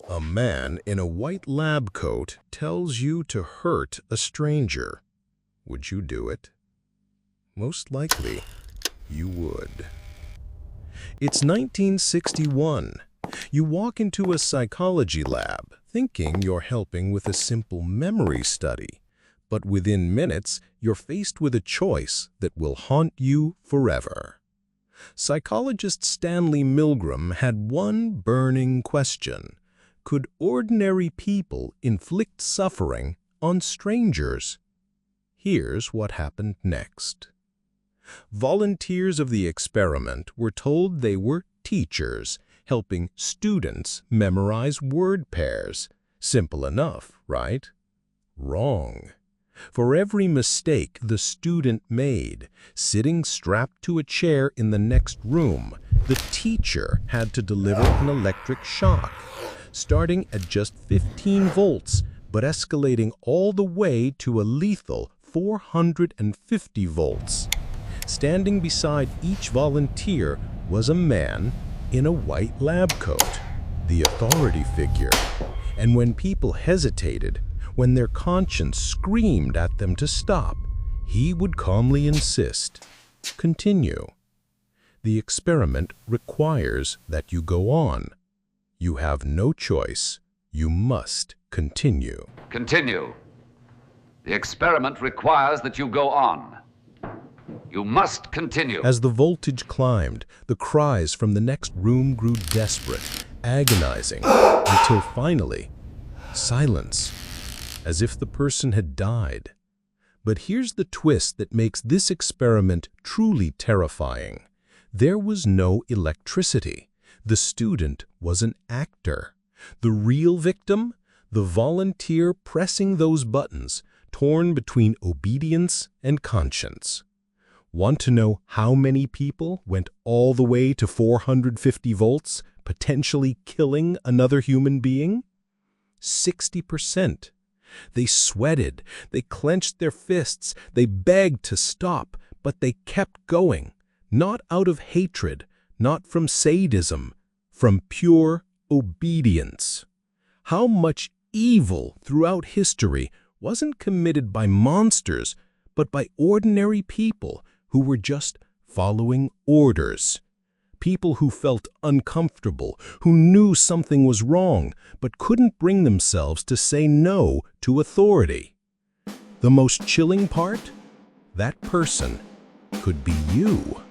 A man in a white lab coat tells you to hurt a stranger. Would you do it? Most likely, you would. It's 1961. You walk into a psychology lab, thinking you're helping with a simple memory study. But within minutes, you're faced with a choice that will haunt you forever. Psychologist Stanley Milgram had one burning question. Could ordinary people inflict suffering on strangers? Here's what happened next. Volunteers of the experiment were told they were teachers, helping students memorize word pairs. Simple enough, right? Wrong. For every mistake the student made, sitting strapped to a chair in the next room, the teacher had to deliver an electric shock, starting at just 15 volts, but escalating all the way to a lethal 450 volts. Standing beside each volunteer was a man in a white lab coat, the authority figure. And when people hesitated, when their conscience screamed at them to stop, he would calmly insist, "Continue." The experiment requires that you go on. You have no choice. You must continue. Continue. The experiment requires that you go on. You must continue. As the voltage climbed, the cries from the next room grew desperate, agonizing, until finally, silence, as if the person had died. But here's the twist that makes this experiment truly terrifying. There was no electricity. The student was an actor. The real victim? The volunteer pressing those buttons, torn between obedience and conscience. Want to know how many people went all the way to 450 volts, potentially killing another human being? 60%. They sweated, they clenched their fists, they begged to stop, but they kept going, not out of hatred, not from sadism, from pure obedience. How much evil throughout history wasn't committed by monsters, but by ordinary people who were just following orders. People who felt uncomfortable, who knew something was wrong, but couldn't bring themselves to say no to authority. The most chilling part? That person could be you.